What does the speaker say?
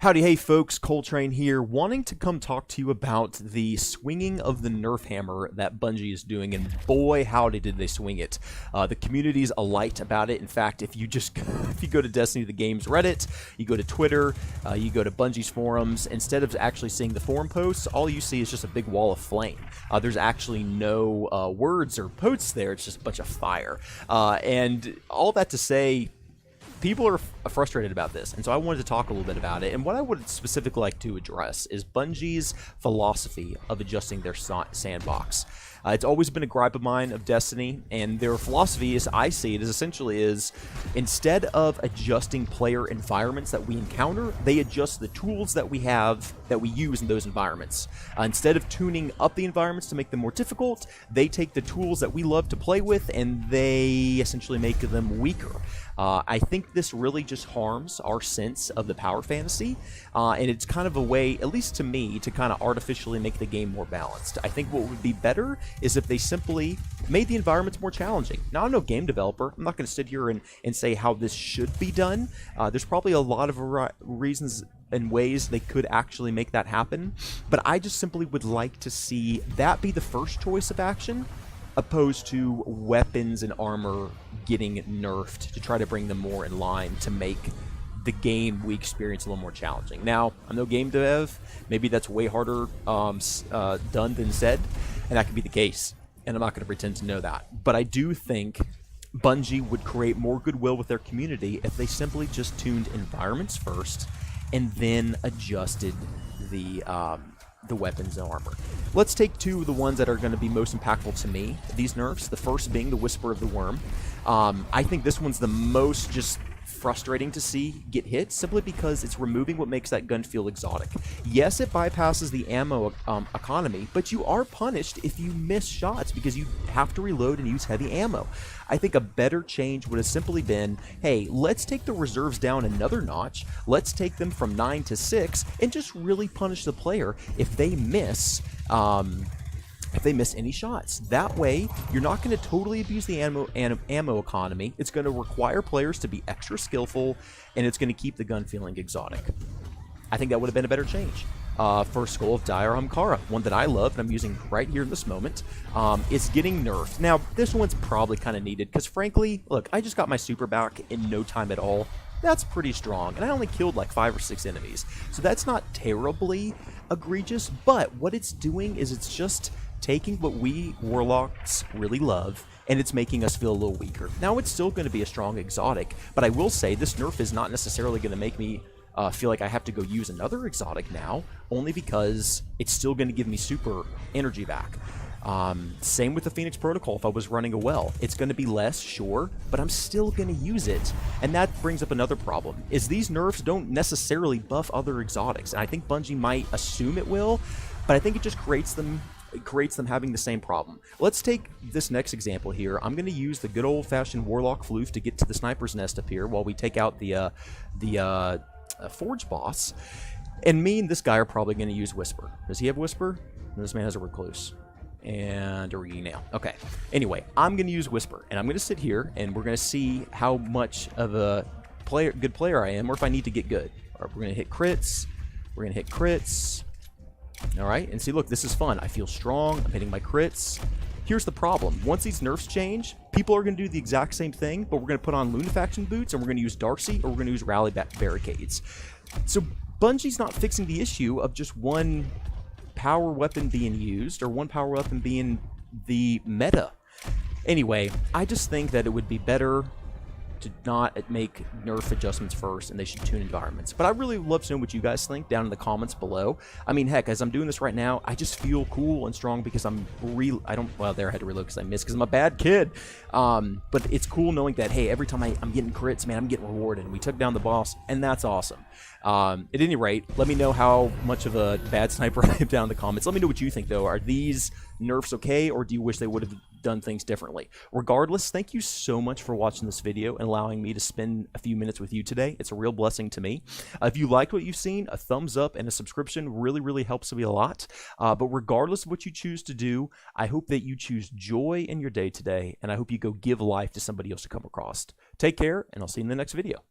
Howdy, hey folks, Coltrane here, wanting to come talk to you about the swinging of the Nerf hammer that Bungie is doing, and boy howdy did they swing it. The community's alight about it. In fact, if you go to Destiny the Games Reddit, you go to Twitter, you go to Bungie's forums, instead of actually seeing the forum posts, all you see is just a big wall of flame. There's actually no words or posts there, it's just a bunch of fire. And all that to say, people are frustrated about this, and so I wanted to talk a little bit about it. And what I would specifically like to address is Bungie's philosophy of adjusting their sandbox. It's always been a gripe of mine of Destiny, and their philosophy, as I see it, is essentially instead of adjusting player environments that we encounter, they adjust the tools that we have that we use in those environments. Instead of tuning up the environments to make them more difficult, they take the tools that we love to play with and they essentially make them weaker. I think this really just harms our sense of the power fantasy, and it's kind of a way, at least to me, to kind of artificially make the game more balanced. I think what would be better is if they simply made the environments more challenging. Now, I'm no game developer. I'm not going to sit here and say how this should be done. There's probably a lot of reasons and ways they could actually make that happen, but I just simply would like to see that be the first choice of action, opposed to weapons and armor getting nerfed to try to bring them more in line to make the game we experience a little more challenging. Now, I'm no game dev. Maybe that's way harder done than said, and that could be the case, and I'm not going to pretend to know that. But I do think Bungie would create more goodwill with their community if they simply just tuned environments first and then adjusted the weapons and armor. Let's take two of the ones that are going to be most impactful to me, these nerfs. The first being the Whisper of the Worm. I think this one's the most just frustrating to see get hit, simply because it's removing what makes that gun feel exotic. Yes, it bypasses the ammo economy, but you are punished if you miss shots because you have to reload and use heavy ammo. I think a better change would have simply been, hey, let's take the reserves down another notch, let's take them from 9 to 6, and just really punish the player if they miss any shots. That way, you're not going to totally abuse the ammo economy. It's going to require players to be extra skillful, and it's going to keep the gun feeling exotic. I think that would have been a better change. For Skull of Dire Hamkara, one that I love and I'm using right here in this moment, is getting nerfed. Now, this one's probably kind of needed, because frankly, look, I just got my super back in no time at all. That's pretty strong, and I only killed like 5 or 6 enemies. So that's not terribly egregious, but what it's doing is it's just taking what we warlocks really love, and it's making us feel a little weaker. Now, it's still going to be a strong exotic, but I will say this nerf is not necessarily going to make me feel like I have to go use another exotic now, only because it's still going to give me super energy back. Same with the Phoenix Protocol. If I was running a well, it's going to be less, sure, but I'm still going to use it. And that brings up another problem, is these nerfs don't necessarily buff other exotics, and I think Bungie might assume it will, but I think it just creates them having the same problem. Let's take this next example here. I'm going to use the good old-fashioned Warlock Floof to get to the Sniper's Nest up here while we take out the Forge boss. And me and this guy are probably going to use Whisper. Does he have Whisper? No, this man has a Recluse. And a Renail. Okay. Anyway, I'm going to use Whisper, and I'm going to sit here, and we're going to see how much of a good player I am, or if I need to get good. All right, we're going to hit crits. We're going to hit crits. All right, and see, look, this is fun. I feel strong. I'm hitting my crits. Here's the problem. Once these nerfs change, people are going to do the exact same thing, but we're going to put on Lunafaction boots, and we're going to use Darcy, or we're going to use Rally Barricades. So Bungie's not fixing the issue of just one power weapon being used, or one power weapon being the meta. Anyway, I just think that it would be better to not make nerf adjustments first, and they should tune environments. But I really love to know what you guys think down in the comments below. I mean, heck, as I'm doing this right now, I just feel cool and strong because well, there I had to reload because I missed because I'm a bad kid. But it's cool knowing that, hey, every time I'm getting crits, man, I'm getting rewarded. We took down the boss, and that's awesome. At any rate, let me know how much of a bad sniper I am down in the comments. Let me know what you think, though. Are these nerfs okay, or do you wish they would have done things differently? Regardless, thank you so much for watching this video and allowing me to spend a few minutes with you today. It's a real blessing to me. If you liked what you've seen, a thumbs up and a subscription really helps me a lot. But regardless of what you choose to do, I hope that you choose joy in your day today, and I hope you go give life to somebody else to come across. Take care, and I'll see you in the next video.